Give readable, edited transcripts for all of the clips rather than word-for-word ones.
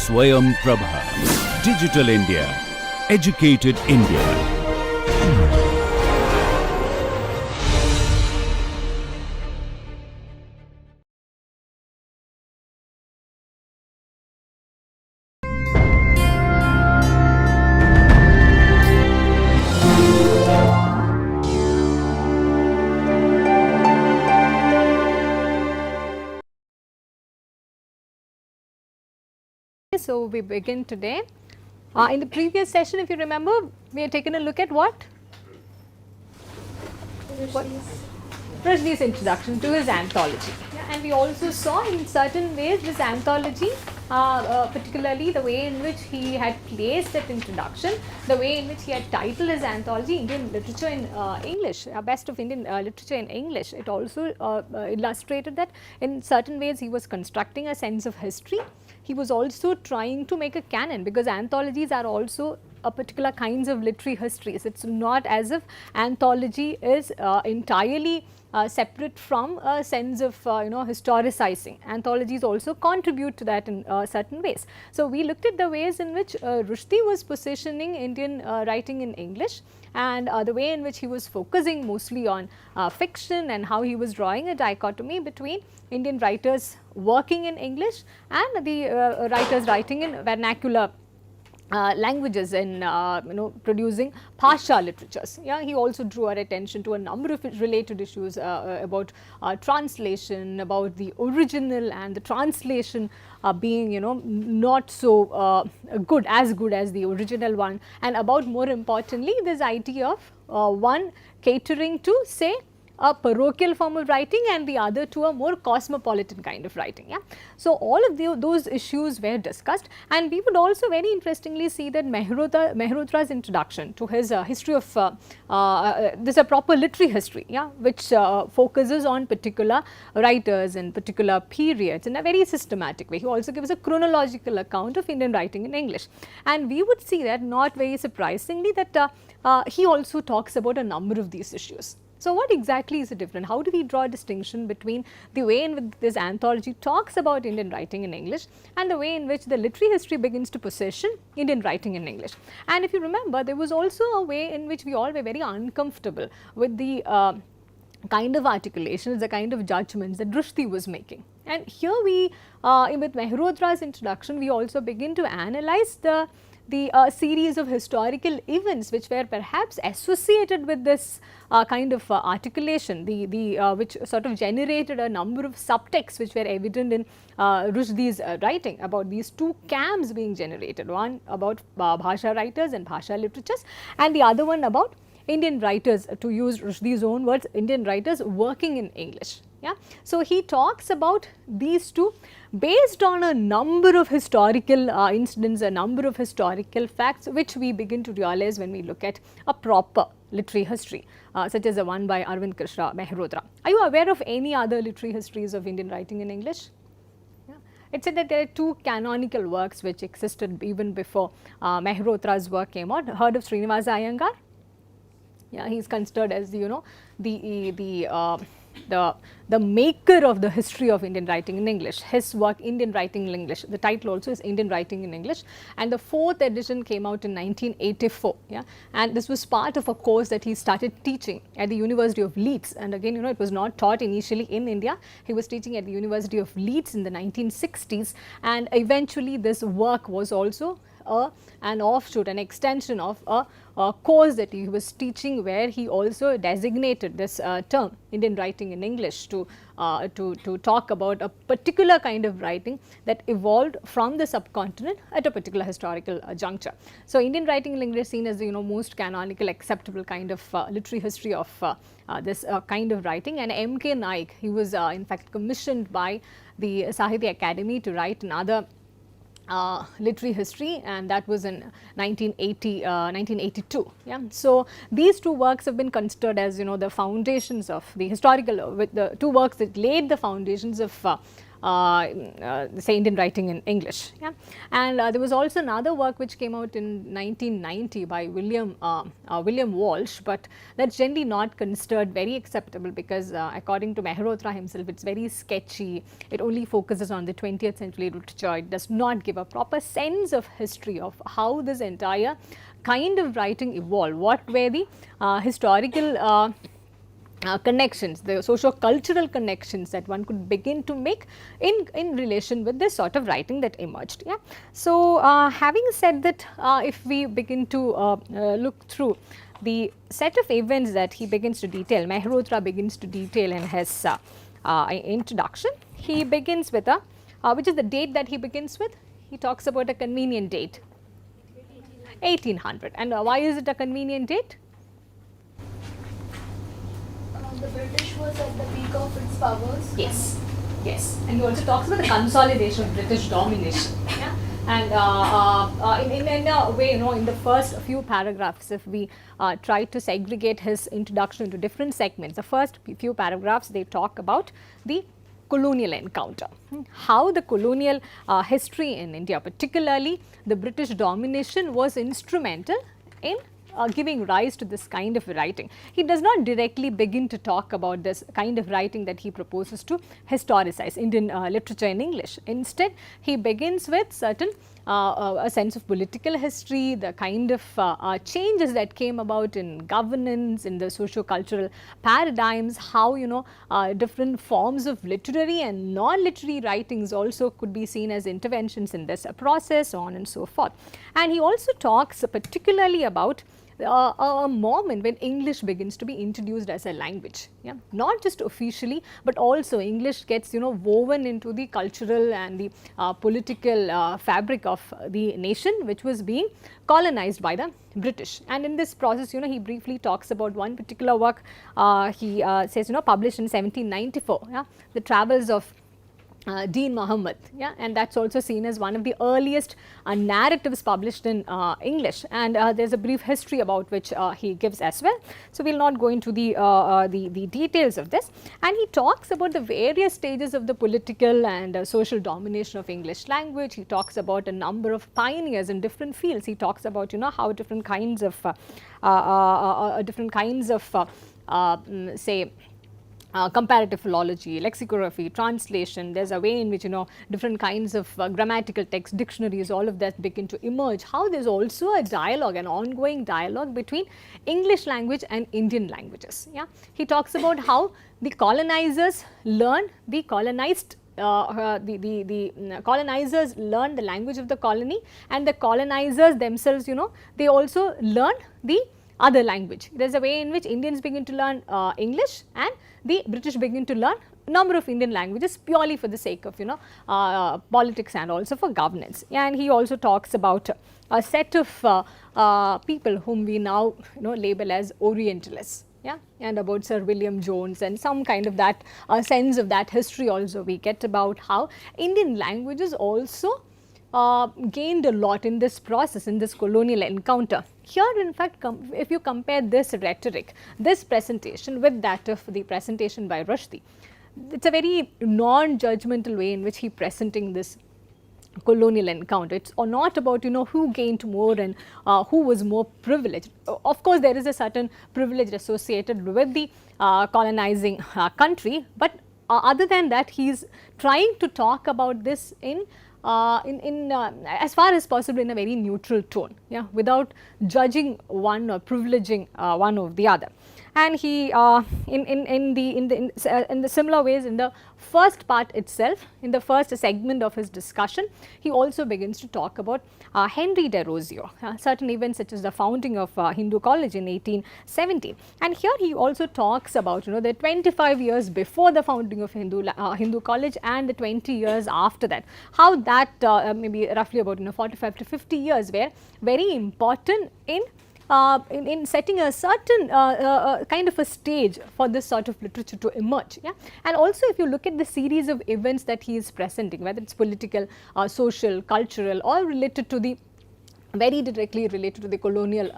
Swayam Prabha. Digital India. Educated India. So we begin today. In the previous session, if you remember, we had taken a look at what? Rushdie's introduction to his anthology. Yeah, and we also saw in certain ways this anthology, particularly the way in which he had placed that introduction, the way in which he had titled his anthology Indian Literature in English, Best of Indian Literature in English. It also illustrated that in certain ways he was constructing a sense of history. He was also trying to make a canon, because anthologies are also a particular kinds of literary histories. It's not as if anthology is entirely separate from a sense of historicizing. Anthologies also contribute to that in certain ways. So we looked at the ways in which Rushdie was positioning Indian writing in English, and the way in which he was focusing mostly on fiction, and how he was drawing a dichotomy between Indian writers working in English and the writers writing in vernacular languages in producing Bhasha literatures. Yeah, he also drew our attention to a number of related issues about translation, about the original and the translation being not so good as the original one, and about, more importantly, this idea of one catering to, say, a parochial form of writing and the other to a more cosmopolitan kind of writing. Yeah. So all of those issues were discussed, and we would also very interestingly see that Mehrotra's introduction to his history of this is a proper literary history, yeah, which focuses on particular writers and particular periods in a very systematic way. He also gives a chronological account of Indian writing in English, and we would see that, not very surprisingly, that he also talks about a number of these issues. So what exactly is the difference? How do we draw a distinction between the way in which this anthology talks about Indian writing in English and the way in which the literary history begins to position Indian writing in English? And if you remember, there was also a way in which we all were very uncomfortable with the kind of articulations, the kind of judgments that Rushdie was making. And here we, with Mehrotra's introduction, we also begin to analyze the series of historical events which were perhaps associated with this kind of articulation, which sort of generated a number of subtexts which were evident in Rushdie's writing about these two camps being generated, one about Bhasha writers and Bhasha literatures, and the other one about Indian writers, to use Rushdie's own words, Indian writers working in English. Yeah. So he talks about these two based on a number of historical incidents, a number of historical facts, which we begin to realize when we look at a proper literary history, such as the one by Arvind Krishna Mehrotra. Are you aware of any other literary histories of Indian writing in English? Yeah. It said that there are two canonical works which existed even before Mehrotra's work came out. Heard of Srinivasa Iyengar? Yeah, he is considered as the maker of the history of Indian writing in English. His work, Indian Writing in English, the title also is Indian Writing in English, and the 4th edition came out in 1984. Yeah, and this was part of a course that he started teaching at the University of Leeds. And again, it was not taught initially in India. He was teaching at the University of Leeds in the 1960s, and eventually this work was also an offshoot, an extension of a course that he was teaching, where he also designated this term Indian writing in English to talk about a particular kind of writing that evolved from the subcontinent at a particular historical juncture. So Indian writing in English is seen as the most canonical, acceptable kind of literary history of this kind of writing. And M.K. Naik, he was in fact commissioned by the Sahitya Academy to write another literary history, and that was in 1982. Yeah. So these two works have been considered as the foundations of the historical, with the two works that laid the foundations of say Indian writing in English. Yeah? And there was also another work which came out in 1990 by William Walsh, but that's generally not considered very acceptable because according to Mehrotra himself, it's very sketchy. It only focuses on the 20th century literature. It does not give a proper sense of history of how this entire kind of writing evolved. What were the historical connections, the socio-cultural connections that one could begin to make in relation with this sort of writing that emerged. Yeah. So, having said that, if we begin to look through the set of events that he begins to detail, Mehrotra begins to detail in his introduction, he begins with a, which is the date that he begins with? He talks about a convenient date, 1800. And why is it a convenient date? The British was at the peak of its powers. Yes, yes. And he also talks about the consolidation of British domination. Yeah? And in a way, in the first few paragraphs, if we try to segregate his introduction into different segments, the first few paragraphs, they talk about the colonial encounter, how the colonial history in India, particularly the British domination, was instrumental in giving rise to this kind of writing. He does not directly begin to talk about this kind of writing that he proposes to historicize Indian literature in English. Instead, he begins with certain a sense of political history, the kind of changes that came about in governance, in the socio-cultural paradigms, how different forms of literary and non-literary writings also could be seen as interventions in this process, so on and so forth. And he also talks particularly about a moment when English begins to be introduced as a language, yeah, not just officially, but also English gets woven into the cultural and the political fabric of the nation, which was being colonized by the British. And in this process, he briefly talks about one particular work. He says, published in 1794, yeah, the travels of Dean Muhammad, yeah, and that's also seen as one of the earliest narratives published in English, and there's a brief history about which he gives as well. So we'll not go into the details of this, and he talks about the various stages of the political and social domination of English language. He talks about a number of pioneers in different fields. He talks about how different kinds of say comparative philology, lexicography, translation, there is a way in which different kinds of grammatical texts, dictionaries, all of that begin to emerge. How there is also a dialogue, an ongoing dialogue between English language and Indian languages. Yeah? He talks about how the colonizers learn the colonized colonizers learn the language of the colony, and the colonizers themselves, they also learn the other language. There is a way in which Indians begin to learn English, and the British begin to learn a number of Indian languages purely for the sake of politics and also for governance. And he also talks about a set of people whom we now label as Orientalists. Yeah, and about Sir William Jones, and some kind of that sense of that history also we get about how Indian languages also gained a lot in this process, in this colonial encounter. Here, in fact, if you compare this rhetoric, this presentation with that of the presentation by Rushdie, it's a very non-judgmental way in which he presenting this colonial encounter. It's not about who gained more and who was more privileged. Of course, there is a certain privilege associated with the colonizing country, but other than that, he is trying to talk about this in as far as possible in a very neutral tone, yeah, without judging one or privileging one over the other. And he in the similar ways, in the first part itself, in the first segment of his discussion, he also begins to talk about Henry de Rosio, certain events such as the founding of Hindu College in 1817. And here he also talks about the 25 years before the founding of Hindu College and the 20 years after that, how that maybe roughly about 45 to 50 years were very important in setting a certain kind of a stage for this sort of literature to emerge. Yeah? And also, if you look at the series of events that he is presenting, whether it's political, social, cultural, all related to the very directly related to the colonial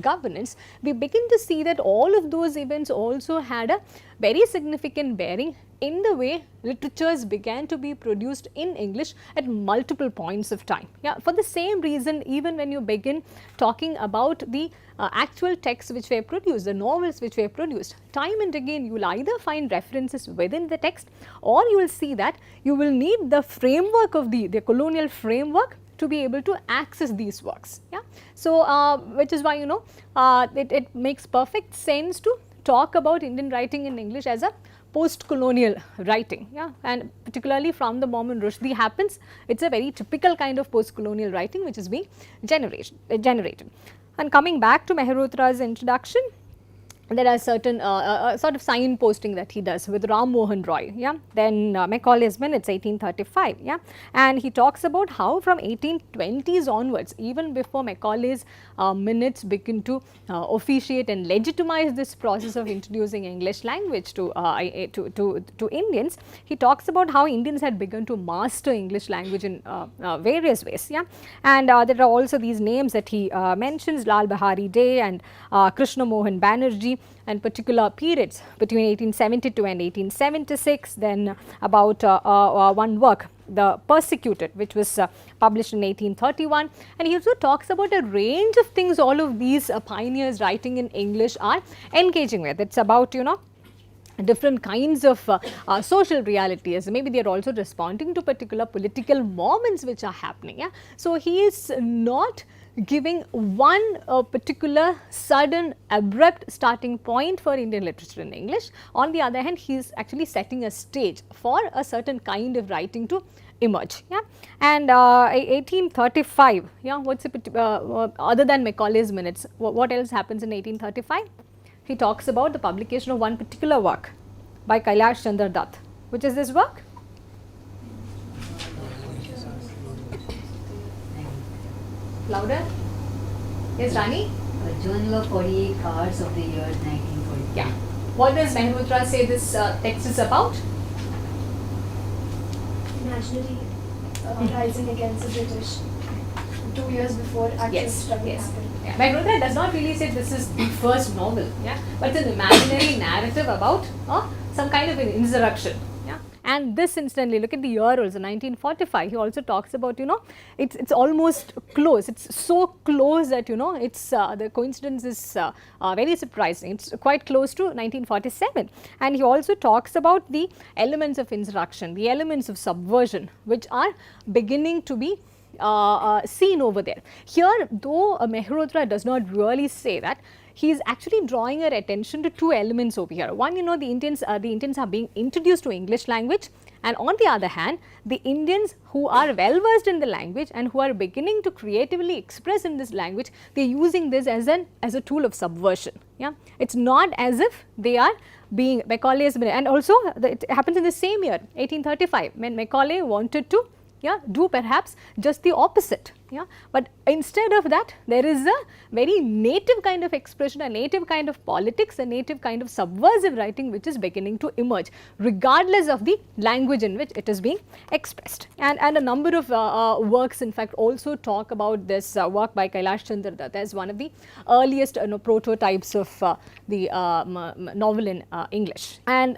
governance, we begin to see that all of those events also had a very significant bearing in the way literatures began to be produced in English at multiple points of time. Yeah, for the same reason, even when you begin talking about the actual texts which were produced, the novels which were produced, time and again you will either find references within the text, or you will see that you will need the framework of the colonial framework to be able to access these works. Yeah. So, which is why it makes perfect sense to talk about Indian writing in English as a post-colonial writing, yeah, and particularly from the moment Rushdie happens, it is a very typical kind of post-colonial writing which is being generated. And coming back to Mehrotra's introduction, there are certain sort of signposting that he does with Ram Mohan Roy, yeah. Then Macaulay's Minutes, 1835, yeah, and he talks about how from 1820s onwards, even before Macaulay's Minutes begin to officiate and legitimize this process of introducing English language to Indians, he talks about how Indians had begun to master English language in various ways, yeah. And there are also these names that he mentions, Lal Bahari Day and Krishna Mohan Banerjee, and particular periods between 1872 and 1876, then about one work, The Persecuted, which was published in 1831, and he also talks about a range of things all of these pioneers writing in English are engaging with. It's about different kinds of social realities, maybe they are also responding to particular political moments which are happening, yeah. So, he is not giving one particular sudden abrupt starting point for Indian literature in English. On the other hand, he is actually setting a stage for a certain kind of writing to emerge, yeah. And 1835, yeah, what's it, other than Macaulay's Minutes, what else happens in 1835? He talks about the publication of one particular work by Kailash Chandra Dutt. Which is this work? Louder? Yes, Rani? A journal of 48 hours of the year 1940. Yeah. What does Mehrotra say this text is about? Imaginary rising against the British 2 years before actual struggle happened. Yeah. Mehrotra does not really say this is the first novel, yeah, but it's an imaginary narrative about some kind of an insurrection. And this incidentally, look at the year also, 1945, he also talks about, it's almost close, it's so close that, it's the coincidence is very surprising, it's quite close to 1947. And he also talks about the elements of insurrection, the elements of subversion, which are beginning to be seen over there. Here, though Mehrotra does not really say that, he is actually drawing our attention to two elements over here. One, the Indians are being introduced to English language, and on the other hand, the Indians who are well versed in the language and who are beginning to creatively express in this language, they are using this as a tool of subversion. Yeah, it's not as if they are being Macaulay's, and also it happens in the same year, 1835, when Macaulay wanted to do perhaps just the opposite, but instead of that, there is a very native kind of expression, a native kind of politics, a native kind of subversive writing which is beginning to emerge, regardless of the language in which it is being expressed. And a number of works in fact also talk about this work by Kailash Chandra Dutt as one of the earliest prototypes of the novel in English. And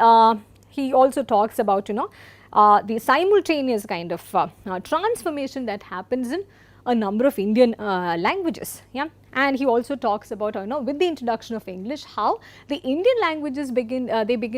he also talks about the simultaneous kind of transformation that happens in a number of Indian languages, yeah. And he also talks about with the introduction of English, how the Indian languages begin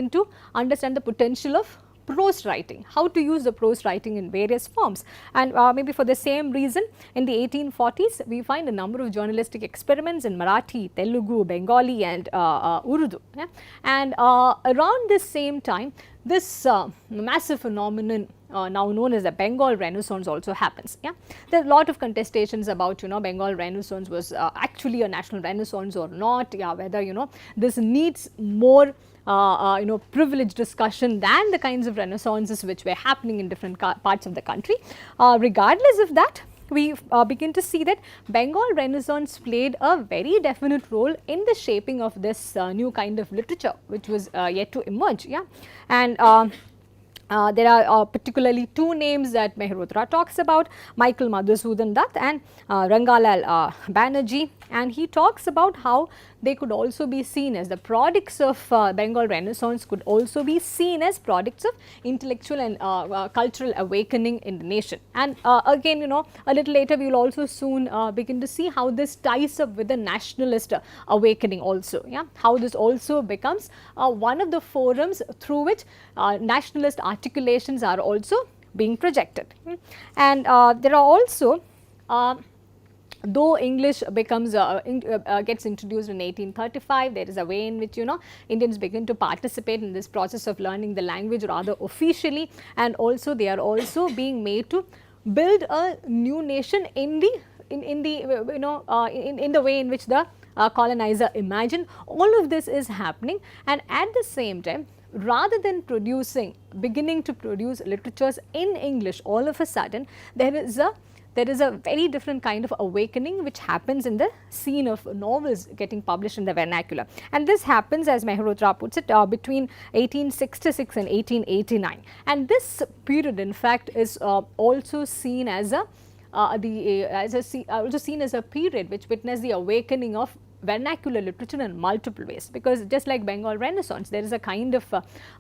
to understand the potential of prose writing, how to use the prose writing in various forms. And maybe for the same reason, in the 1840s, we find a number of journalistic experiments in Marathi, Telugu, Bengali and Urdu. Yeah? And around this same time, this massive phenomenon now known as the Bengal Renaissance also happens. Yeah? There are a lot of contestations about Bengal Renaissance was actually a national renaissance or not, yeah, whether this needs more privileged discussion than the kinds of renaissances which were happening in different parts of the country. Regardless of that, we begin to see that Bengal Renaissance played a very definite role in the shaping of this new kind of literature which was yet to emerge. Yeah? And There are particularly two names that Mehrotra talks about, Michael Madhusudan Dutt and Rangalal Banerjee, and he talks about how they could also be seen as the products of Bengal Renaissance, could also be seen as products of intellectual and cultural awakening in the nation. And again, you know, a little later we will also soon begin to see how this ties up with the nationalist awakening also, yeah, how this also becomes one of the forums through which nationalist articulations are also being projected. And there are also though English becomes gets introduced in 1835, there is a way in which, you know, Indians begin to participate in this process of learning the language rather officially, and also they are also being made to build a new nation in the in the way in which the colonizer imagined. All of this is happening, and at the same time, rather than beginning to produce literatures in English, all of a sudden there is a very different kind of awakening which happens in the scene of novels getting published in the vernacular. And this happens, as Mehrotra puts it, between 1866 and 1889. And this period, in fact, is also seen as also seen as a period which witnessed the awakening of vernacular literature in multiple ways, because just like Bengal Renaissance, there is a kind of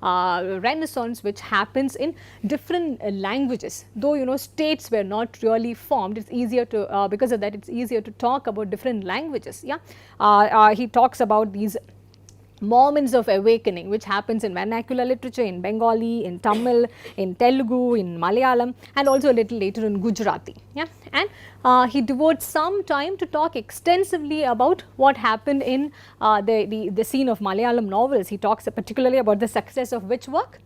renaissance which happens in different languages. Though, you know, states were not really formed, it's easier to because of that it's easier to talk about different languages. Yeah, he talks about these moments of awakening which happens in vernacular literature, in Bengali, in Tamil, in Telugu, in Malayalam, and also a little later in Gujarati. Yeah, and he devotes some time to talk extensively about what happened in the scene of Malayalam novels. He talks particularly about the success of which work?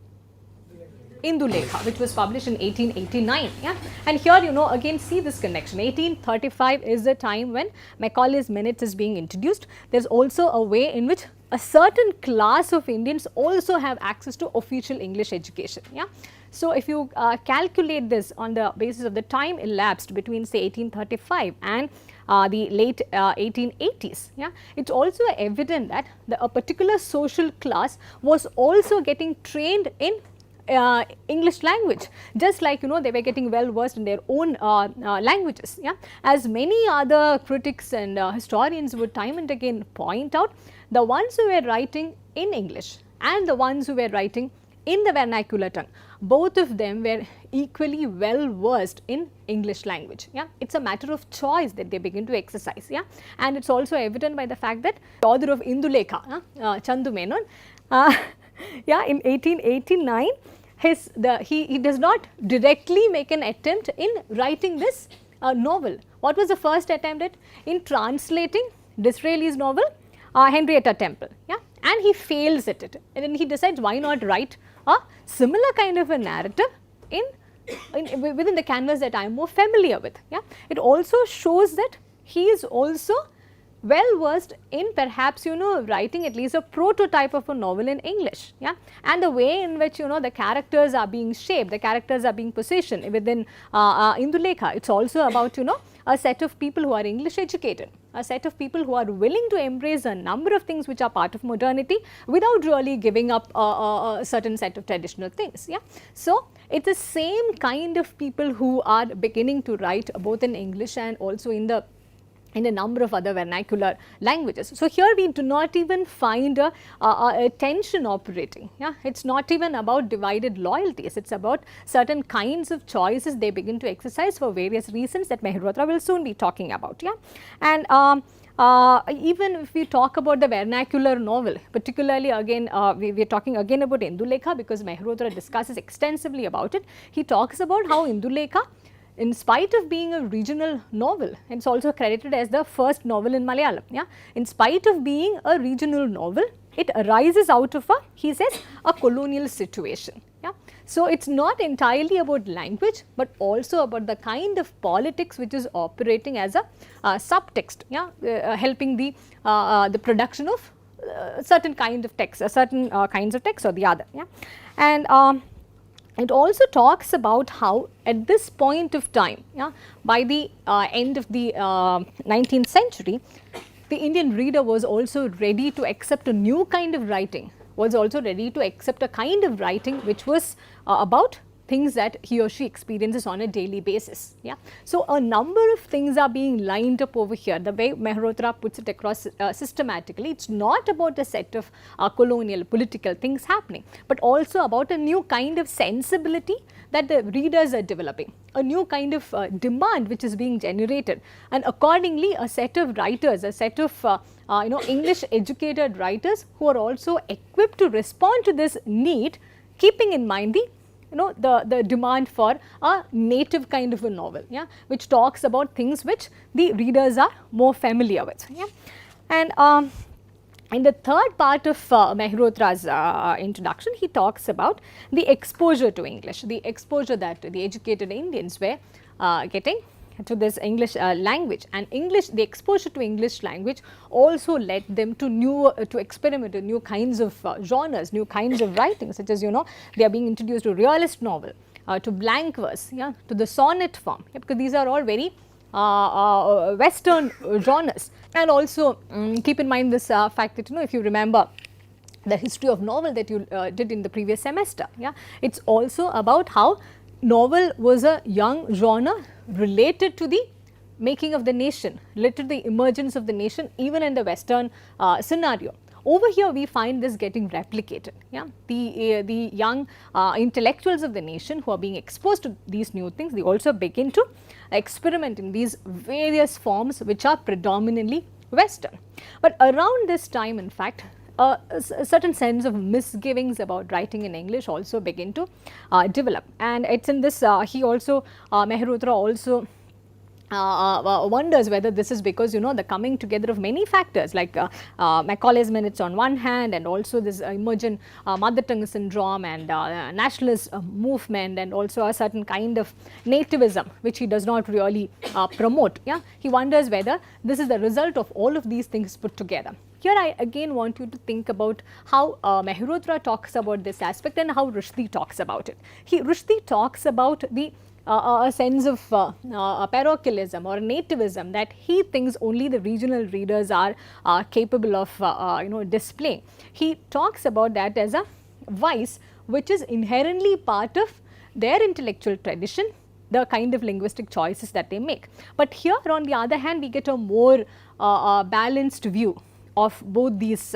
Indulekha, which was published in 1889. Yeah, and here, you know, again see this connection. 1835 is the time when Macaulay's Minutes is being introduced. There is also a way in which a certain class of Indians also have access to official English education. Yeah, so if you calculate this on the basis of the time elapsed between, say, 1835 and the late 1880s, yeah, it's also evident that a particular social class was also getting trained in English language, just like, you know, they were getting well versed in their own languages. Yeah, as many other critics and historians would time and again point out, the ones who were writing in English and the ones who were writing in the vernacular tongue, both of them were equally well versed in English language. Yeah, it's a matter of choice that they begin to exercise. Yeah, and it's also evident by the fact that the author of Indulekha, Chandu Menon, yeah, in 1889, he does not directly make an attempt in writing this novel. What was the first attempt in translating Disraeli's novel Henrietta Temple? Yeah, and he fails at it, and then he decides, why not write a similar kind of a narrative within the canvas that I am more familiar with. Yeah, it also shows that he is also well versed in perhaps, you know, writing at least a prototype of a novel in English. Yeah, and the way in which, you know, the characters are being shaped, the characters are being positioned within Indulekha. It's also about, you know, a set of people who are English educated, a set of people who are willing to embrace a number of things which are part of modernity without really giving up a certain set of traditional things. Yeah, so it's the same kind of people who are beginning to write both in English and also in a number of other vernacular languages. So here we do not even find a tension operating. Yeah, it's not even about divided loyalties. It's about certain kinds of choices they begin to exercise for various reasons that Mehrotra will soon be talking about. Yeah, and even if we talk about the vernacular novel, particularly again we are talking again about Indulekha because Mehrotra discusses extensively about it. He talks about how Indulekha, in spite of being a regional novel, it's also credited as the first novel in Malayalam. Yeah, in spite of being a regional novel, it arises out of he says, a colonial situation. Yeah, so it's not entirely about language, but also about the kind of politics which is operating as a subtext. Yeah, helping the production of certain kind of text, certain kinds of text or the other. Yeah, and it also talks about how at this point of time, yeah, by the end of the 19th century, the Indian reader was also ready to accept a new kind of writing, was also ready to accept a kind of writing which was about things that he or she experiences on a daily basis. Yeah. So, a number of things are being lined up over here. The way Mehrotra puts it across systematically, it is not about a set of colonial political things happening, but also about a new kind of sensibility that the readers are developing, a new kind of demand which is being generated, and accordingly a set of writers, a set of English educated writers who are also equipped to respond to this need, keeping in mind the demand for a native kind of a novel, yeah, which talks about things which the readers are more familiar with. Yeah. And in the third part of Mehrotra's introduction, he talks about the exposure to English, the exposure that the educated Indians were getting to this English language, and the exposure to English language also led them to experiment in new kinds of genres, new kinds of writing, such as they are being introduced to realist novel, to blank verse, yeah, to the sonnet form, yeah, because these are all very Western genres. And also keep in mind this fact that if you remember the history of novel that you did in the previous semester, yeah, it is also about how novel was a young genre related to the making of the nation, related to the emergence of the nation even in the Western scenario. Over here we find this getting replicated. Yeah? The young intellectuals of the nation who are being exposed to these new things, they also begin to experiment in these various forms which are predominantly Western. But around this time, in fact, a certain sense of misgivings about writing in English also begin to develop, and it is in this he also Mehrotra also wonders whether this is because the coming together of many factors like Macaulay's Minutes on one hand, and also this emergent mother tongue syndrome and nationalist movement, and also a certain kind of nativism which he does not really promote. Yeah, he wonders whether this is the result of all of these things put together. Here I again want you to think about how Mehrotra talks about this aspect and how Rushdie talks about it. Rushdie talks about the a sense of parochialism or nativism that he thinks only the regional readers are capable of displaying. He talks about that as a vice which is inherently part of their intellectual tradition, the kind of linguistic choices that they make. But here on the other hand, we get a more balanced view of both these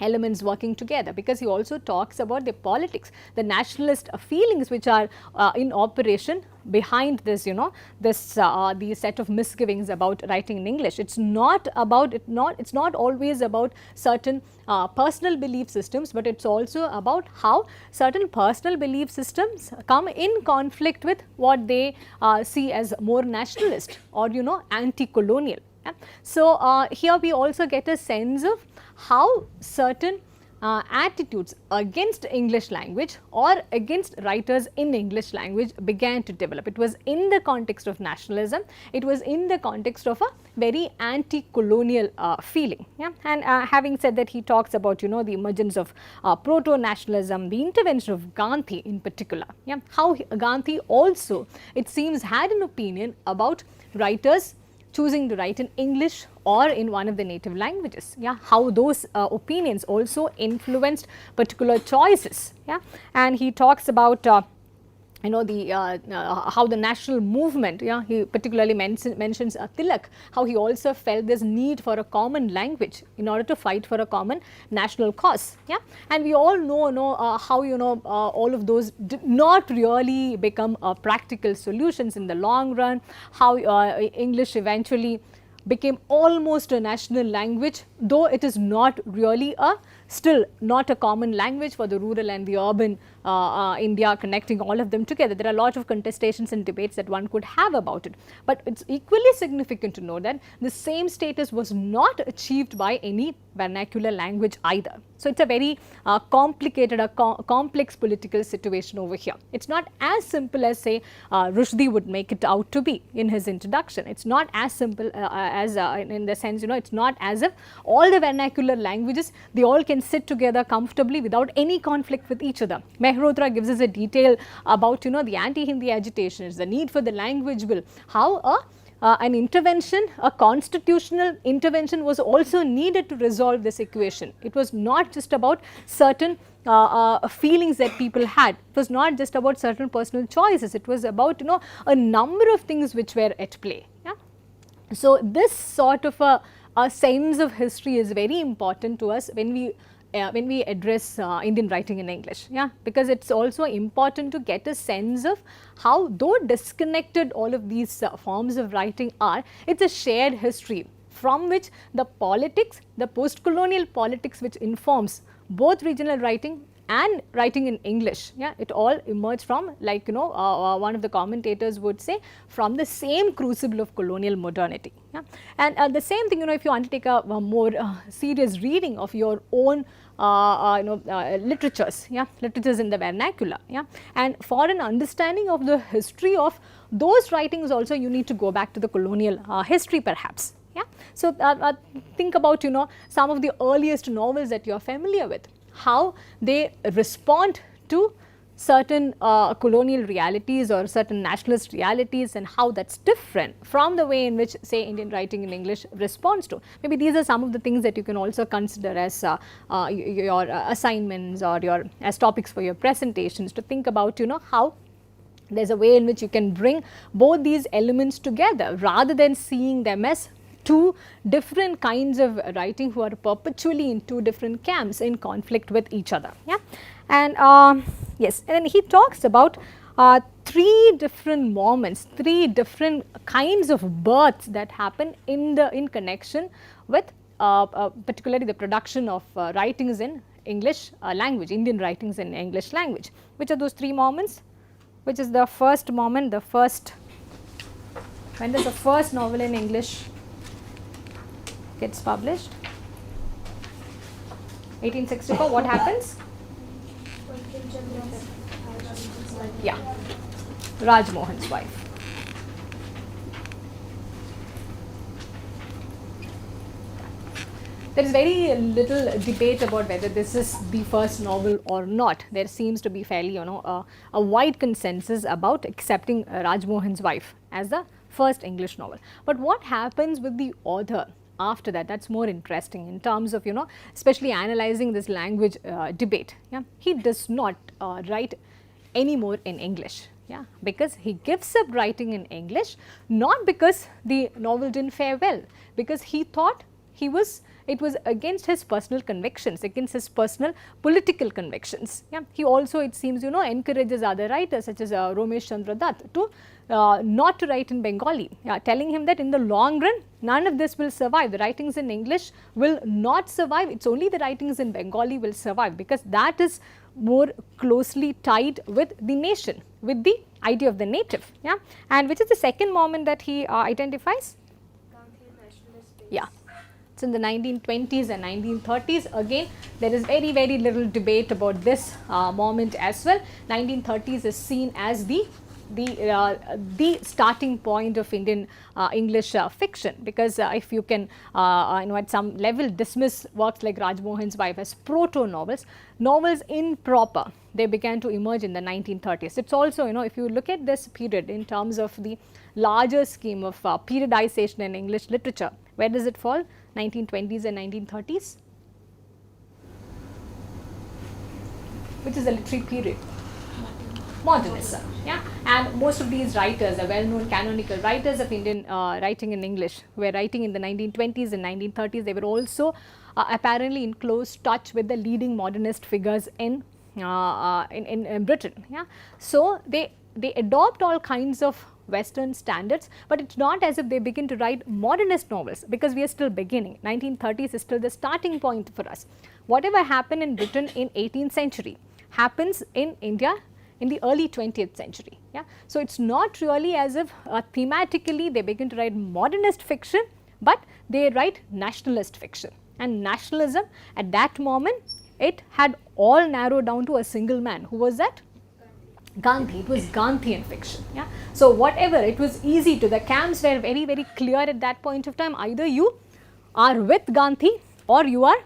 elements working together, because he also talks about the politics, the nationalist feelings which are in operation behind this, the set of misgivings about writing in English. It's not always about certain personal belief systems, but it's also about how certain personal belief systems come in conflict with what they see as more nationalist or anti-colonial. Yeah. So, here we also get a sense of how certain attitudes against English language or against writers in English language began to develop. It was in the context of nationalism, it was in the context of a very anti-colonial feeling. Yeah? And having said that, he talks about the emergence of proto-nationalism, the intervention of Gandhi in particular. Yeah? How Gandhi also, it seems, had an opinion about writers choosing to write in English or in one of the native languages. Yeah, how those opinions also influenced particular choices. Yeah, and he talks about how the national movement. Yeah, he particularly mentions Tilak, how he also felt this need for a common language in order to fight for a common national cause. Yeah, and we all know how all of those did not really become practical solutions in the long run. How English eventually became almost a national language, though it is not really still not a common language for the rural and the urban India, connecting all of them together. There are a lot of contestations and debates that one could have about it, but it's equally significant to know that the same status was not achieved by any vernacular language either. So, it's a very complicated, complex political situation over here. It's not as simple as say Rushdie would make it out to be in his introduction. It's not as simple as in the sense, it's not as if all the vernacular languages, they all can sit together comfortably without any conflict with each other. Mehrotra gives us a detail about the anti-Hindi agitations, the need for the language bill, how a an intervention, a constitutional intervention was also needed to resolve this equation. It was not just about certain feelings that people had. It was not just about certain personal choices. It was about, you know, a number of things which were at play. Yeah. So this sort of a sense of history is very important to us when we address Indian writing in English, yeah, because it's also important to get a sense of how, though disconnected all of these forms of writing are, it's a shared history from which the politics, the post-colonial politics which informs both regional writing and writing in English, yeah, it all emerged from, like, you know, one of the commentators would say, from the same crucible of colonial modernity. Yeah. And the same thing, you know, if you undertake a more serious reading of your own literatures, yeah, literatures in the vernacular, yeah, and for an understanding of the history of those writings also, you need to go back to the colonial history perhaps. Yeah. So think about, you know, some of the earliest novels that you are familiar with, how they respond to certain colonial realities or certain nationalist realities, and how that's different from the way in which, say, Indian writing in English responds to. Maybe these are some of the things that you can also consider as your assignments or as topics for your presentations, to think about, you know, how there's a way in which you can bring both these elements together rather than seeing them as two different kinds of writing who are perpetually in two different camps in conflict with each other. Yeah. And yes, and then he talks about three different moments, three different kinds of births that happen in connection with particularly the production of writings in English language, Indian writings in English language. Which are those three moments? Which is the first moment, when does the first novel in English gets published? 1864, what happens? Yeah, Raj Mohan's wife. There is very little debate about whether this is the first novel or not. There seems to be fairly, you know, a wide consensus about accepting Raj Mohan's wife as the first English novel. But what happens with the author after that, that's more interesting in terms of, you know, especially analyzing this language debate. Yeah, he does not write anymore in English. Yeah, because he gives up writing in English, not because the novel didn't fare well, because he thought it was against his personal convictions, against his personal political convictions. Yeah, he also, it seems, you know, encourages other writers such as Ramesh Chandra Dutt to not to write in Bengali, telling him that in the long run none of this will survive. The writings in English will not survive. It's only the writings in Bengali will survive, because that is more closely tied with the nation, with the idea of the native. Yeah, and which is the second moment that he identifies? Yeah. It's in the 1920s and 1930s. Again, there is very, very little debate about this moment as well. 1930s is seen as the starting point of Indian English fiction, because if you can at some level dismiss works like Raj Mohan's wife as proto novels, novels in proper, they began to emerge in the 1930s. It's also, if you look at this period in terms of the larger scheme of periodization in English literature, where does it fall? 1920s and 1930s? Which is the literary period? Modernism. Yeah, and most of these writers, the well-known canonical writers of Indian writing in English, were writing in the 1920s and 1930s. They were also apparently in close touch with the leading modernist figures in Britain. Yeah, so they adopt all kinds of Western standards, but it's not as if they begin to write modernist novels, because we are still beginning. 1930s is still the starting point for us. Whatever happened in Britain in 18th century happens in India in the early 20th century. Yeah, so it's not really as if thematically they begin to write modernist fiction, but they write nationalist fiction. And nationalism at that moment, it had all narrowed down to a single man. Who was that? Gandhi. It was Gandhian fiction. Yeah, so whatever, it was easy to, the camps were very, very clear at that point of time. Either you are with Gandhi or you are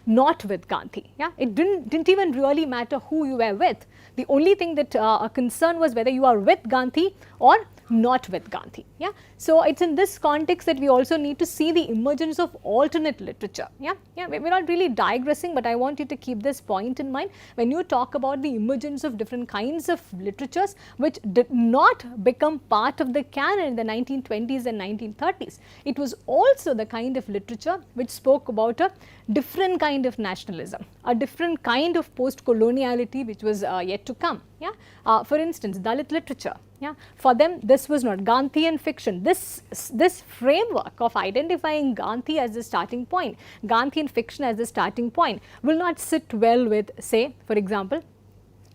not with Gandhi. Yeah, it didn't even really matter who you were with. The only thing that a concern was whether you are with Gandhi or not with Gandhi. Yeah. So, it is in this context that we also need to see the emergence of alternate literature. Yeah. Yeah. We are not really digressing, but I want you to keep this point in mind when you talk about the emergence of different kinds of literatures which did not become part of the canon in the 1920s and 1930s. It was also the kind of literature which spoke about a different kind of nationalism, a different kind of post-coloniality which was yet to come. Yeah. For instance, Dalit literature. Yeah. For them, this was not Gandhian fiction. This framework of identifying Gandhi as the starting point, Gandhian fiction as the starting point, will not sit well with, say, for example,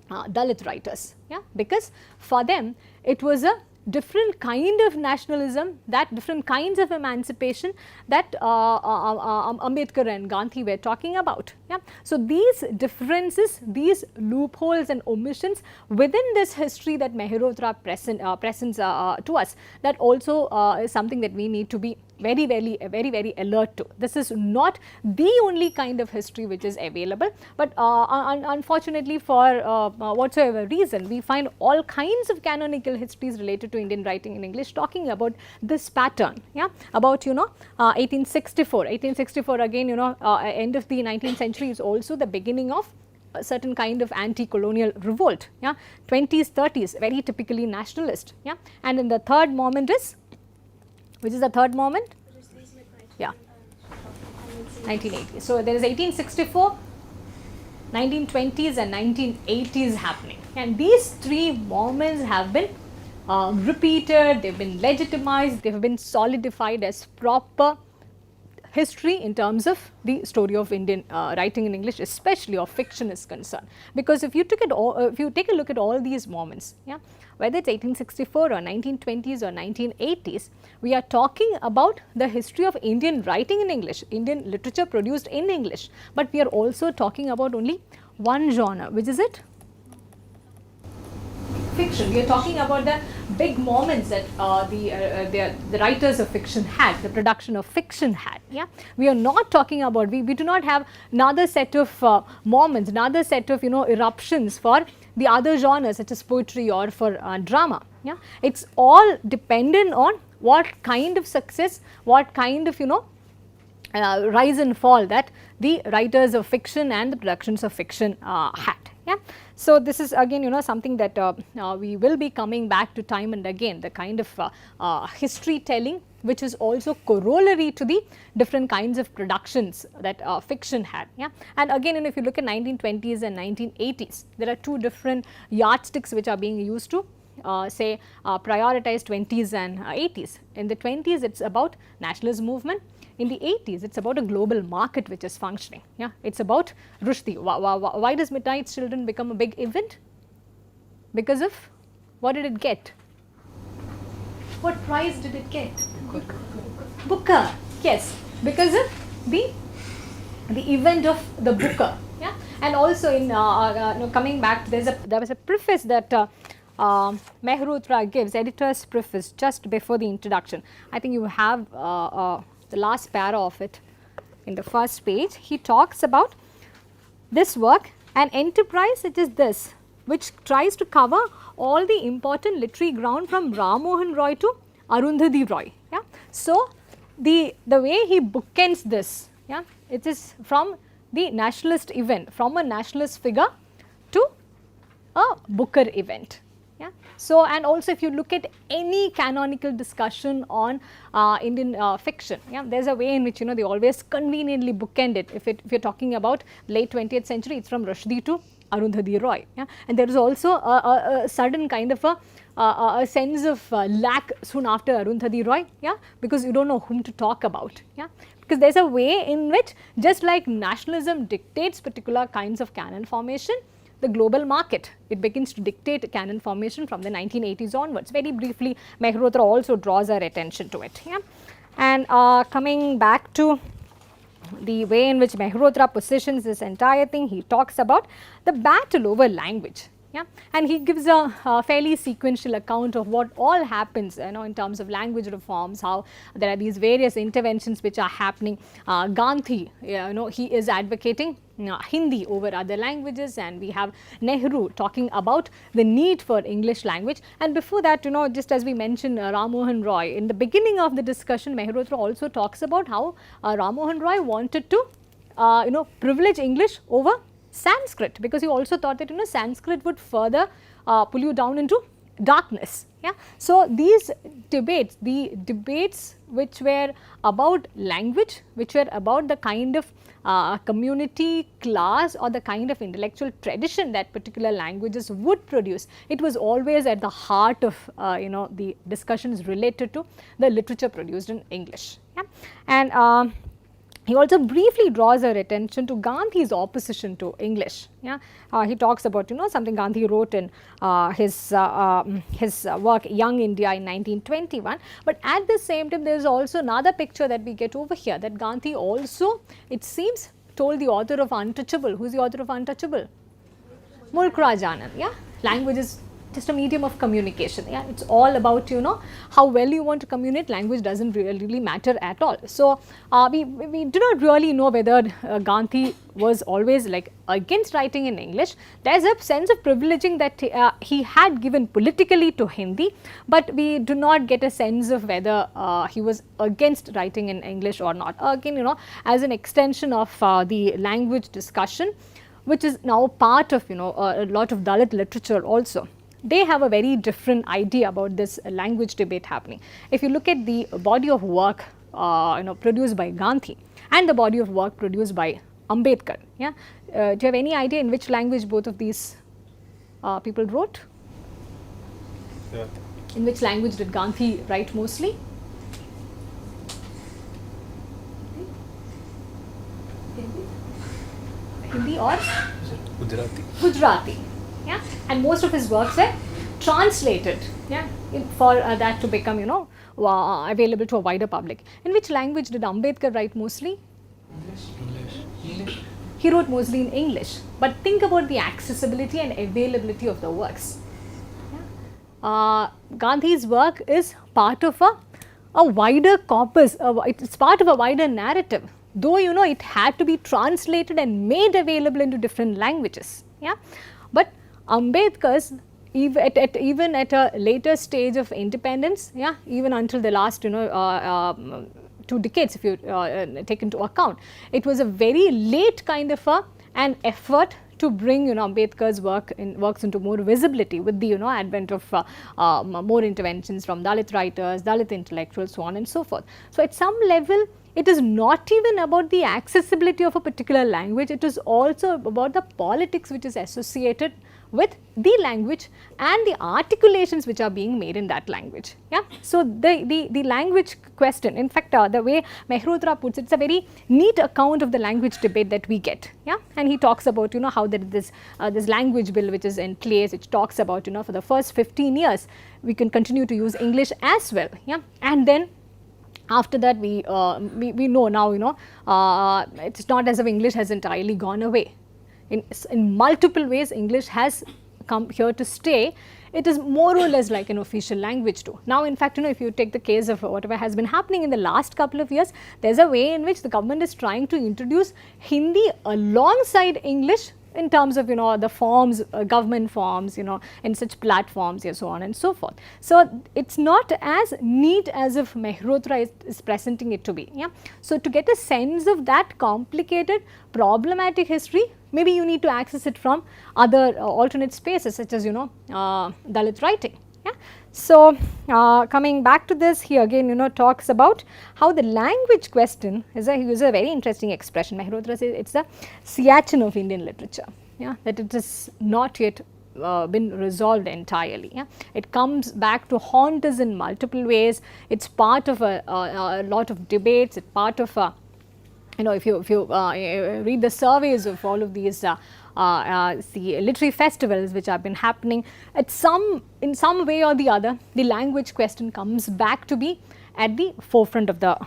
Dalit writers. Yeah. Because for them, it was a different kind of nationalism, that different kinds of emancipation that Ambedkar and Gandhi were talking about. Yeah. So, these differences, these loopholes and omissions within this history that Mehrotra presents to us, that also is something that we need to be very alert to. This is not the only kind of history which is available, but unfortunately for whatsoever reason, we find all kinds of canonical histories related to Indian writing in English talking about this pattern. Yeah, about 1864 again, end of the 19th century is also the beginning of a certain kind of anti-colonial revolt. Yeah, 20s, 30s, very typically nationalist. Yeah, and in the third moment is, which is the third moment? Yeah, 1980. So, there is 1864, 1920s and 1980s happening, and these three moments have been repeated, they have been legitimized, they have been solidified as proper history in terms of the story of Indian writing in English, especially of fiction is concerned. Because if you take a look at all these moments, yeah, whether it is 1864 or 1920s or 1980s, we are talking about the history of Indian writing in English, Indian literature produced in English, but we are also talking about only one genre, which is it? Fiction. We are talking about the big moments that the writers of fiction had, the production of fiction had. Yeah, we are not talking about, we do not have another set of moments, another set of eruptions for the other genres such as poetry or for drama. Yeah, it's all dependent on what kind of success, what kind of rise and fall that the writers of fiction and the productions of fiction had. Yeah. So, this is again something that we will be coming back to time and again, the kind of history telling which is also corollary to the different kinds of productions that fiction had. Yeah. And again, if you look at 1920s and 1980s, there are two different yardsticks which are being used to say prioritize 20s and 80s. In the 20s, it is about nationalist movement. In the 80s, it is about a global market which is functioning. Yeah, it is about Rushdie. Why does Midnight Children become a big event? Because of, what did it get? What prize did it get? Booker. Yes, because of the event of the Booker. Yeah, and also in coming back, there was a preface that Mehrotra gives, editor's preface, just before the introduction. I think you have the last para of it in the first page. He talks about this work, an enterprise such as this, which tries to cover all the important literary ground from Ram Mohan Roy to Arundhati Roy. Yeah. So, the way he bookends this, yeah, it is from the nationalist event, from a nationalist figure to a Booker event. Yeah. So, and also if you look at any canonical discussion on Indian fiction, yeah, there is a way in which they always conveniently bookend it. If you are talking about late 20th century, it is from Rushdie to Arundhati Roy. Yeah. And there is also a sudden kind of a sense of lack soon after Arundhati Roy, yeah, because you do not know whom to talk about. Yeah. Because there is a way in which, just like nationalism dictates particular kinds of canon formation, the global market, it begins to dictate canon formation from the 1980s onwards. Very briefly, Mehrotra also draws our attention to it. Yeah. And coming back to the way in which Mehrotra positions this entire thing, he talks about the battle over language. Yeah, and he gives a fairly sequential account of what all happens, in terms of language reforms, how there are these various interventions which are happening. Gandhi, he is advocating Hindi over other languages, and we have Nehru talking about the need for English language. And before that, just as we mentioned Ram Mohan Roy, in the beginning of the discussion, Mehrotra also talks about how Ram Mohan Roy wanted to privilege English over Sanskrit, because he also thought that Sanskrit would further pull you down into darkness. Yeah. So, these debates, the debates which were about language, which were about the kind of community, class, or the kind of intellectual tradition that particular languages would produce, it was always at the heart of the discussions related to the literature produced in English. Yeah. And he also briefly draws our attention to Gandhi's opposition to English. Yeah, he talks about something Gandhi wrote in his work Young India in 1921. But at the same time, there is also another picture that we get over here, that Gandhi also, it seems, told the author of Untouchable. Who is the author of Untouchable? Mulk Rajanan. Yeah, language is just a medium of communication. Yeah, it's all about how well you want to communicate. Language doesn't really matter at all. So we do not really know whether Gandhi was always like against writing in English. There's a sense of privileging that he had given politically to Hindi, but we do not get a sense of whether he was against writing in English or not. Again, as an extension of the language discussion, which is now part of a lot of Dalit literature also. They have a very different idea about this language debate happening. If you look at the body of work produced by Gandhi and the body of work produced by Ambedkar, yeah, do you have any idea in which language both of these people wrote? Yeah. In which language did Gandhi write mostly? Hindi or? Gujarati. Yeah, and most of his works were translated, yeah, for that to become available to a wider public. In which language did Ambedkar write mostly? English. He wrote mostly in English. But think about the accessibility and availability of the works. Yeah. Gandhi's work is part of a wider corpus. It's part of a wider narrative. Though it had to be translated and made available into different languages. Yeah, but Ambedkar's even at a later stage of independence, yeah, even until the last 2 decades, if you take into account, it was a very late kind of an effort to bring Ambedkar's works into more visibility with the advent of more interventions from Dalit writers, Dalit intellectuals, so on and so forth. So at some level, it is not even about the accessibility of a particular language, it is also about the politics which is associated with the language and the articulations which are being made in that language. Yeah. So the language question, in fact the way Mehrotra puts it, it's a very neat account of the language debate that we get. Yeah. And he talks about how there is this language bill which is in place, which talks about for the first 15 years we can continue to use English as well. Yeah. And then after that we know now it's not as if English has entirely gone away. In multiple ways English has come here to stay. It is more or less like an official language too. Now in fact if you take the case of whatever has been happening in the last couple of years, there is a way in which the government is trying to introduce Hindi alongside English in terms of the forms, government forms, in such platforms and so on and so forth. So it's not as neat as if Mehrotra is presenting it to be. Yeah. So to get a sense of that complicated problematic history, maybe you need to access it from other alternate spaces such as Dalit writing. Yeah. So coming back to this, he again talks about how the language question is he uses a very interesting expression. Mehrotra says it's the Siachen of Indian literature. Yeah, that it has not yet been resolved entirely. Yeah. It comes back to haunt us in multiple ways. It's part of a lot of debates. It's part of if you read the surveys of all of these the literary festivals which have been happening, in some way or the other, the language question comes back to be at the forefront of the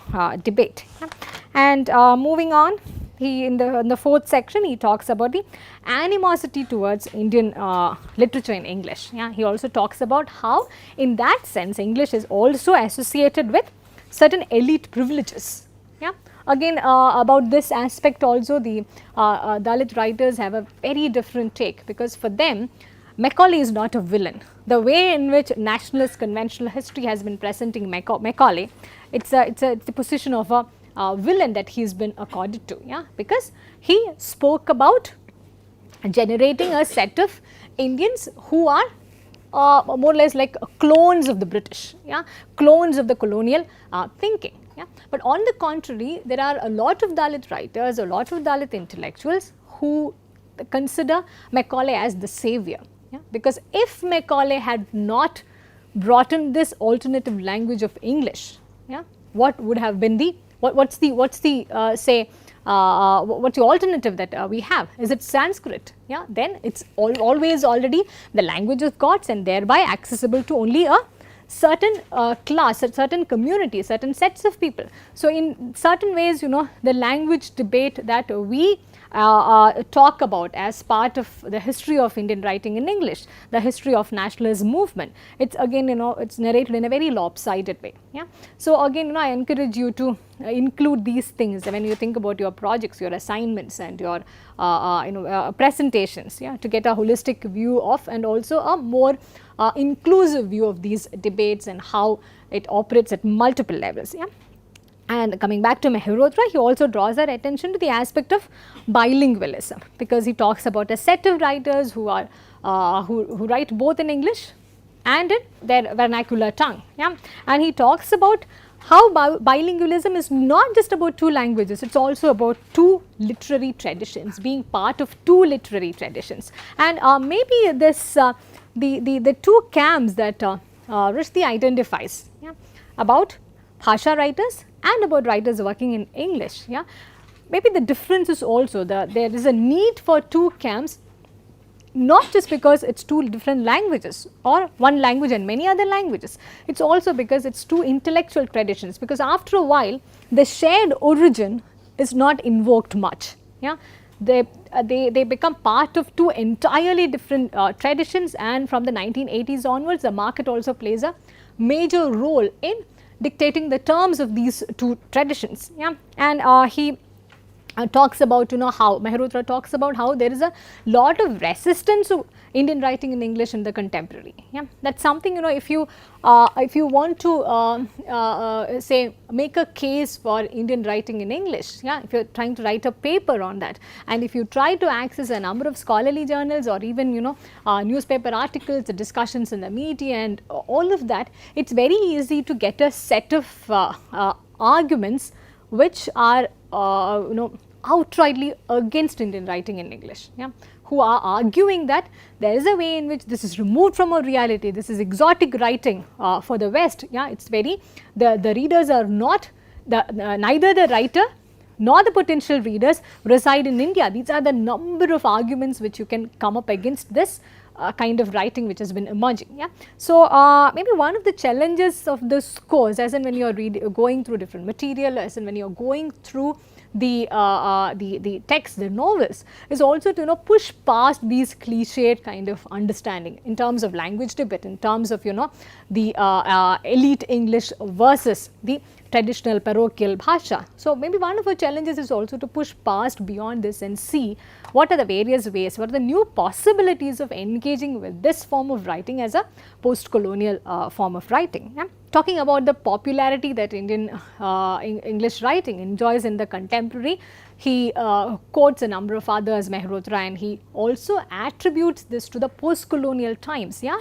debate. Yeah. And moving on, He in the fourth section he talks about the animosity towards Indian literature in English. Yeah, he also talks about how in that sense English is also associated with certain elite privileges. Yeah. Again about this aspect also the Dalit writers have a very different take, because for them Macaulay is not a villain. The way in which nationalist conventional history has been presenting Macaulay, it's the position of a villain that he has been accorded to, yeah, because he spoke about generating a set of Indians who are more or less like clones of the British, yeah, clones of the colonial thinking. Yeah. But on the contrary, there are a lot of Dalit writers, a lot of Dalit intellectuals who consider Macaulay as the savior. Yeah. Because if Macaulay had not brought in this alternative language of English, yeah, what would have been the what's the alternative that we have? Is it Sanskrit? Yeah, then it's always already the language of gods and thereby accessible to only a certain class, a certain community, certain sets of people. So, in certain ways, you know, the language debate that we talk about as part of the history of Indian writing in English, the history of nationalism movement, it's again, you know, it's narrated in a very lopsided way. Yeah. So, again, you know, I encourage you to include these things when you think about your projects, your assignments and your presentations, yeah, to get a holistic view of and also a more inclusive view of these debates and how it operates at multiple levels. Yeah. And coming back to Mehrotra, he also draws our attention to the aspect of bilingualism, because he talks about a set of writers who are who write both in English and in their vernacular tongue. Yeah. And he talks about how bilingualism is not just about two languages, it is also about two literary traditions, being part of two literary traditions. And maybe this the two camps that Rushdie identifies, yeah, about Bhasha writers and about writers working in English. Yeah. Maybe the difference is also there is a need for two camps, not just because it is two different languages or one language and many other languages, it is also because it is two intellectual traditions, because after a while the shared origin is not invoked much. Yeah. They become part of two entirely different traditions, and from the 1980s onwards the market also plays a major role in dictating the terms of these two traditions. Yeah. And he talks about, you know, how Mehrotra talks about how there is a lot of resistance to Indian writing in English in the contemporary. Yeah. That's something, you know, if you want to say make a case for Indian writing in English, yeah, if you are trying to write a paper on that, and if you try to access a number of scholarly journals or even, you know, newspaper articles, discussions in the media and all of that, it's very easy to get a set of arguments which are outrightly against Indian writing in English, yeah, who are arguing that there is a way in which this is removed from our reality, this is exotic writing for the West. Yeah, it's very, the readers are not, neither the writer nor the potential readers reside in India. These are the number of arguments which you can come up against this kind of writing which has been emerging. Yeah. So, maybe one of the challenges of this course, as in when you are going through different material, as in when you are going through the text, the novels, is also to, you know, push past these cliched kind of understanding in terms of language debate, in terms of, you know, the elite English versus the traditional parochial bhasha. So, maybe one of our challenges is also to push past beyond this and see what are the various ways, what are the new possibilities of engaging with this form of writing as a post-colonial form of writing. Yeah. Talking about the popularity that Indian English writing enjoys in the contemporary, he quotes a number of others, Mehrotra, and he also attributes this to the post-colonial times, yeah,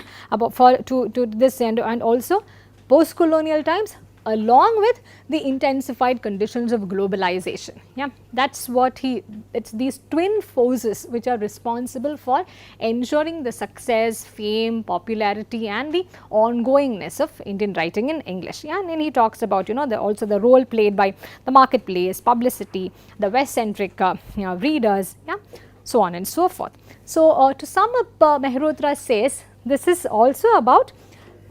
to this and also post-colonial times along with the intensified conditions of globalization. Yeah, that's what it's these twin forces which are responsible for ensuring the success, fame, popularity and the ongoingness of Indian writing in English. Yeah, and then he talks about, you know, also the role played by the marketplace, publicity, the West-centric readers, yeah, so on and so forth. So, to sum up, Mehrotra says this is also about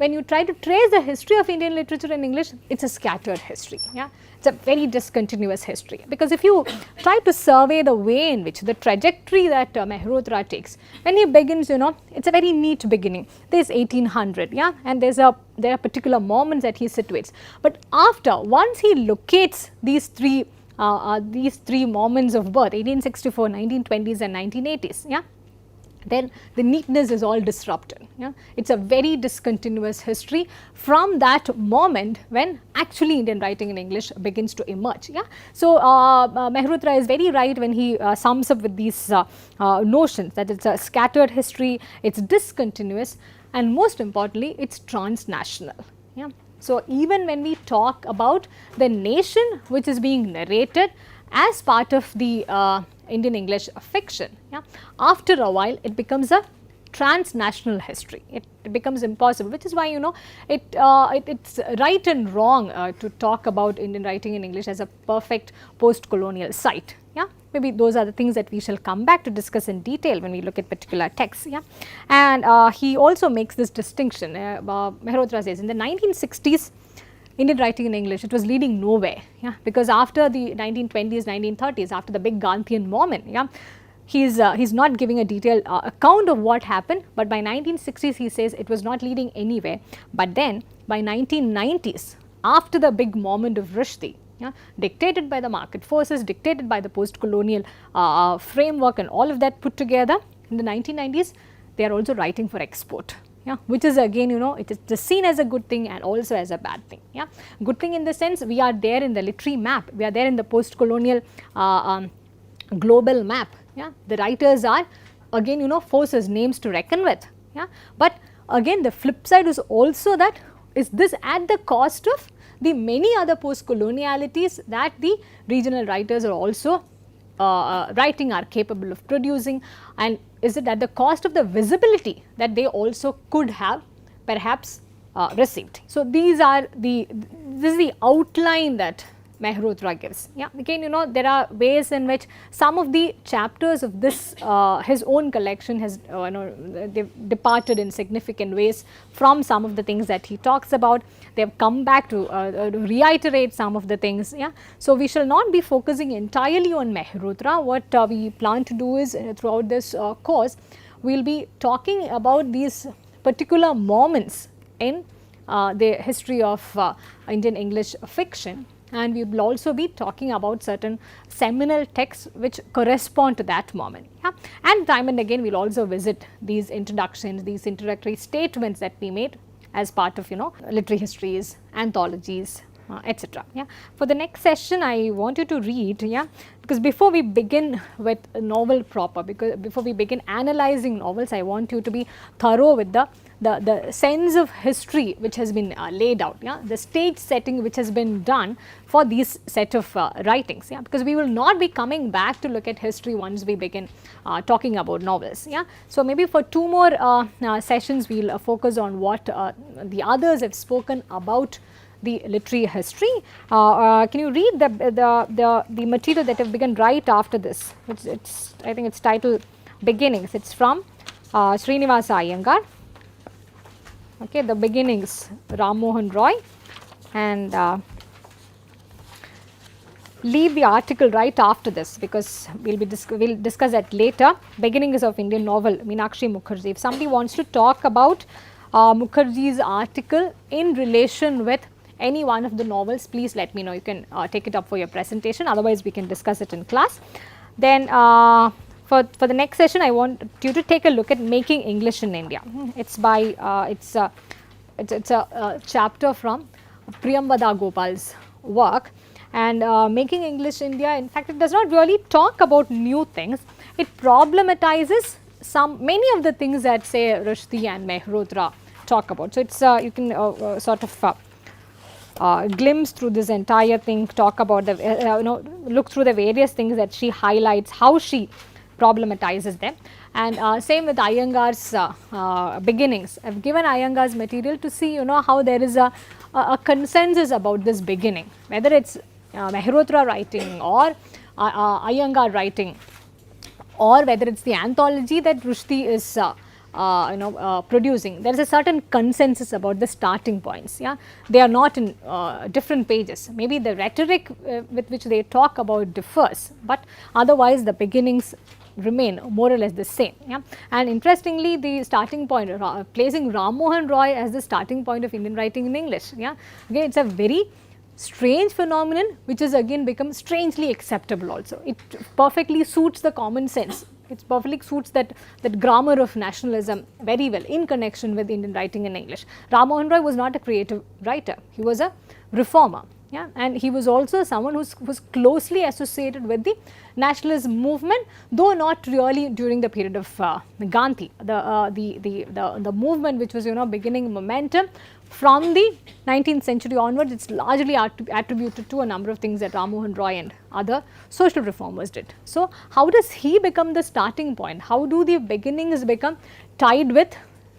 when you try to trace the history of Indian literature in English, it's a scattered history. Yeah, it's a very discontinuous history, because if you try to survey the way in which the trajectory that Mehrotra takes, when he begins, it's a very neat beginning. There's 1800, yeah, and there are particular moments that he situates. But once he locates these three moments of birth, 1864, 1920s and 1980s, yeah, then the neatness is all disrupted. Yeah? It's a very discontinuous history from that moment when actually Indian writing in English begins to emerge. Yeah? So, Mehrotra is very right when he sums up with these notions that it's a scattered history, it's discontinuous, and most importantly, it's transnational. Yeah? So, even when we talk about the nation which is being narrated as part of the Indian English fiction, yeah, after a while it becomes a transnational history. It becomes impossible, which is why it's right and wrong to talk about Indian writing in English as a perfect post-colonial site. Yeah, maybe those are the things that we shall come back to discuss in detail when we look at particular texts. Yeah, and he also makes this distinction. Mehrotra says in the 1960s, Indian writing in English, it was leading nowhere, yeah, because after the 1920s, 1930s, after the big Gandhian moment, yeah, he's not giving a detailed account of what happened, but by 1960s he says it was not leading anywhere. But then by 1990s, after the big moment of Rushdie, yeah, dictated by the market forces, dictated by the post-colonial framework and all of that put together, in the 1990s, they are also writing for export. Yeah, which is again, it is just seen as a good thing and also as a bad thing. Yeah, good thing in the sense we are there in the literary map, we are there in the post-colonial global map. Yeah, the writers are again, forces, names to reckon with. Yeah, but again the flip side is also that, is this at the cost of the many other post-colonialities that the regional writers are also writing, are capable of producing, and is it at the cost of the visibility that they also could have perhaps received. So, this is the outline that Mehrotra gives. Yeah, again, there are ways in which some of the chapters of this his own collection has they've departed in significant ways from some of the things that he talks about. They have come back to reiterate some of the things. Yeah, so we shall not be focusing entirely on Mehrotra. What we plan to do is throughout this course, we will be talking about these particular moments in the history of Indian English fiction. And we will also be talking about certain seminal texts which correspond to that moment. Yeah? And time and again we will also visit these introductions, these introductory statements that we made as part of literary histories, anthologies, etc. Yeah. For the next session I want you to read, yeah, because before we begin with a novel proper, because before we begin analyzing novels, I want you to be thorough with the sense of history which has been laid out, yeah, the stage setting which has been done for these set of writings, yeah, because we will not be coming back to look at history once we begin talking about novels. Yeah. So, maybe for 2 more sessions we will focus on what the others have spoken about the literary history. Can you read the material that have begun right after this? I think it's titled Beginnings. It's from Srinivasa Iyengar. Okay, the Beginnings, Ram Mohan Roy, and leave the article right after this because we'll discuss that later. Beginnings of Indian novel, Meenakshi Mukherjee. If somebody wants to talk about Mukherjee's article in relation with any one of the novels, please let me know. You can take it up for your presentation, otherwise we can discuss it in class. Then for the next session I want you to take a look at Making English in India. It's by it's a chapter from Priyambada Gopal's work, and Making English India, in fact it does not really talk about new things, it problematizes many of the things that say Rushdie and Mehrotra talk about. So, it's you can sort of glimpse through this entire thing, talk about the look through the various things that she highlights, how she problematizes them. And same with Iyengar's beginnings. I have given Iyengar's material to see how there is a consensus about this beginning, whether it's Mehrotra writing or Iyengar writing, or whether it's the anthology that Rushdie is producing, there is a certain consensus about the starting points. Yeah, they are not in different pages. Maybe the rhetoric with which they talk about differs, but otherwise the beginnings remain more or less the same. Yeah, and interestingly, the starting point, placing Ram Mohan Roy as the starting point of Indian writing in English. Yeah, again, it's a very strange phenomenon which has again become strangely acceptable also. It perfectly suits the common sense. It perfectly suits that grammar of nationalism very well in connection with Indian writing in English. Ram Mohan Roy was not a creative writer, he was a reformer. Yeah, and he was also someone who was closely associated with the nationalist movement, though not really during the period of Gandhi. The movement which was beginning momentum from the 19th century onwards, it's largely attributed to a number of things that Ram Mohan Roy and other social reformers did. So, how does he become the starting point? How do the beginnings become tied with,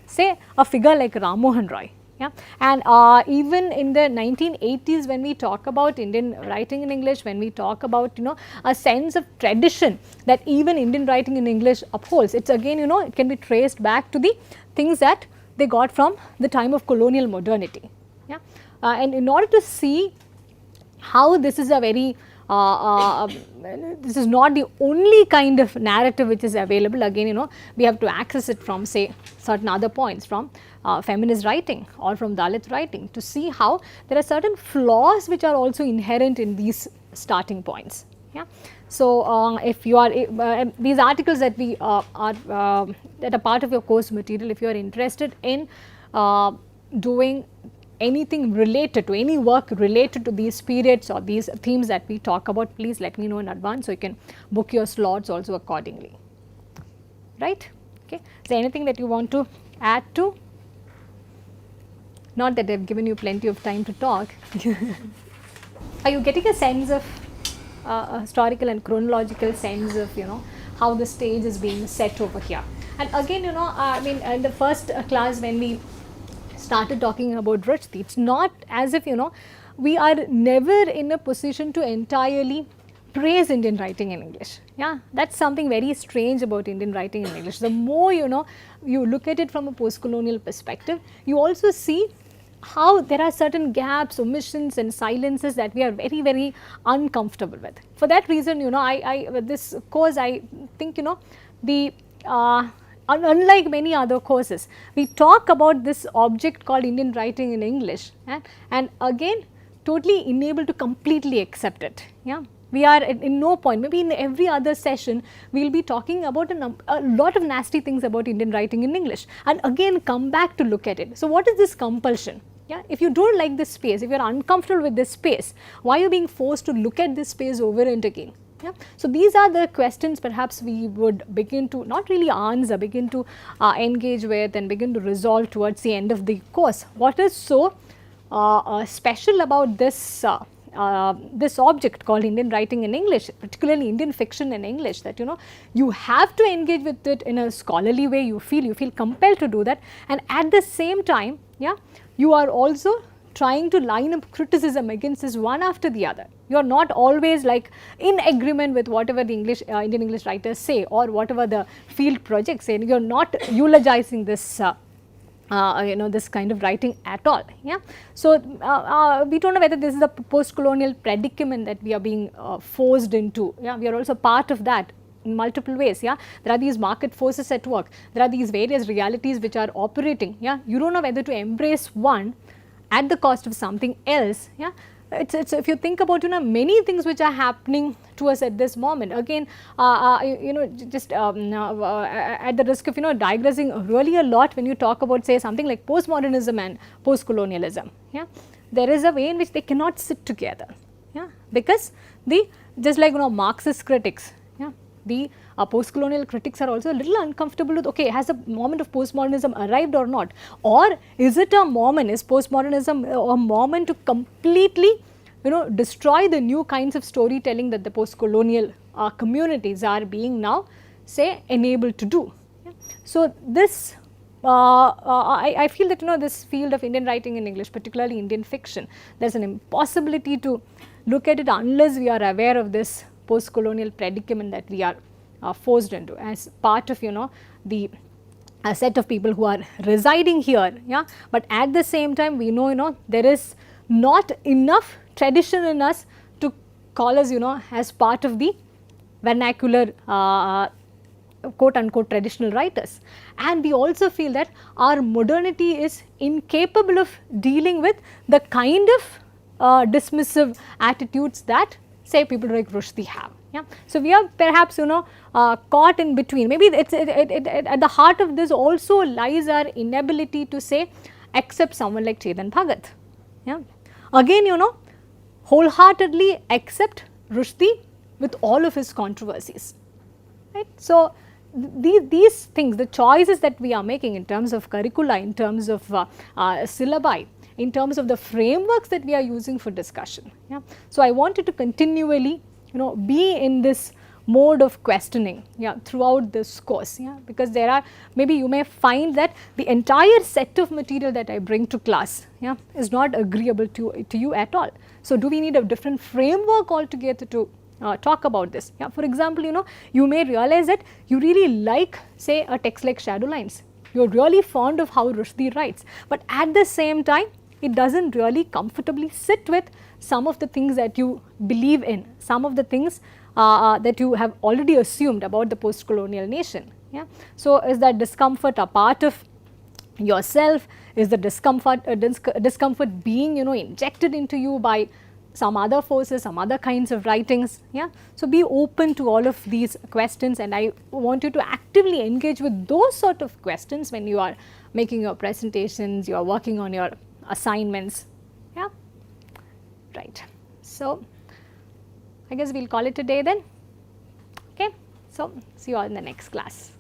say, a figure like Ram Mohan Roy? Yeah. And even in the 1980s, when we talk about Indian writing in English, when we talk about a sense of tradition that even Indian writing in English upholds, it's again it can be traced back to the things that they got from the time of colonial modernity. Yeah. And in order to see how this is a very this is not the only kind of narrative which is available, again we have to access it from, say, certain other points, from feminist writing or from Dalit writing, to see how there are certain flaws which are also inherent in these starting points. Yeah. So, if you are these articles that we are that are part of your course material, if you are interested in doing anything related to, any work related to these periods or these themes that we talk about, please let me know in advance, so you can book your slots also accordingly. Right? Okay. Is there anything that you want to add to? Not that I have given you plenty of time to talk. Are you getting a sense of a historical and chronological sense of how the stage is being set over here? And again I mean, in the first class when we started talking about Rushdie, it's not as if we are never in a position to entirely praise Indian writing in English. Yeah, that's something very strange about Indian writing in English. The more you look at it from a post-colonial perspective, you also see how there are certain gaps, omissions and silences that we are very, very uncomfortable with. For that reason, with this course, I think the unlike many other courses, we talk about this object called Indian writing in English, and again totally unable to completely accept it. Yeah, we are in no point, maybe in every other session we will be talking about a lot of nasty things about Indian writing in English, and again come back to look at it. So, what is this compulsion? Yeah, if you don't like this space, if you are uncomfortable with this space, why are you being forced to look at this space over and again? Yeah. So, these are the questions perhaps we would begin to not really answer, begin to engage with and begin to resolve towards the end of the course. What is so special about this this object called Indian writing in English, particularly Indian fiction in English, that you have to engage with it in a scholarly way, you feel compelled to do that, and at the same time, yeah, you are also trying to line up criticism against this one after the other. You are not always like in agreement with whatever the Indian English writers say or whatever the field projects say. You are not eulogizing this this kind of writing at all. Yeah. So, we do not know whether this is a post-colonial predicament that we are being forced into. Yeah, we are also part of that in multiple ways. Yeah, there are these market forces at work, there are these various realities which are operating. Yeah, you do not know whether to embrace one at the cost of something else. Yeah, it's if you think about many things which are happening to us at this moment. Again, just at the risk of digressing really a lot, when you talk about, say, something like postmodernism and post-colonialism, yeah, there is a way in which they cannot sit together. Yeah, because just like Marxist critics, yeah, the post-colonial critics are also a little uncomfortable with, okay, has the moment of postmodernism arrived or not, or is it a moment, is postmodernism a moment to completely destroy the new kinds of storytelling that the post-colonial communities are being now, say, enabled to do. Yeah. So, this I feel that this field of Indian writing in English, particularly Indian fiction, there is an impossibility to look at it unless we are aware of this post-colonial predicament that we are forced into as part of the a set of people who are residing here, yeah, but at the same time we know, there is not enough tradition in us to call us, as part of the vernacular quote unquote traditional writers. And we also feel that our modernity is incapable of dealing with the kind of dismissive attitudes that say people like Rushdie have. Yeah. So, we are perhaps caught in between. Maybe at the heart of this also lies our inability to say accept someone like Chetan Bhagat. Yeah. Again, wholeheartedly accept Rushdie with all of his controversies. Right. So, these things, the choices that we are making in terms of curricula, in terms of syllabi, in terms of the frameworks that we are using for discussion. Yeah. So, I wanted to continually be in this mode of questioning, yeah, throughout this course, yeah, because there are, maybe you may find that the entire set of material that I bring to class, yeah, is not agreeable to you at all. So, do we need a different framework altogether to talk about this? Yeah. For example, you may realize that you really like, say, a text like Shadow Lines. You are really fond of how Rushdie writes, but at the same time it does not really comfortably sit with some of the things that you believe in, some of the things that you have already assumed about the post-colonial nation. Yeah. So, is that discomfort a part of yourself? Is the discomfort being injected into you by some other forces, some other kinds of writings? Yeah. So, be open to all of these questions, and I want you to actively engage with those sort of questions when you are making your presentations, you are working on your assignments. Yeah. Right. So, I guess we will call it a day then. Okay. So, see you all in the next class.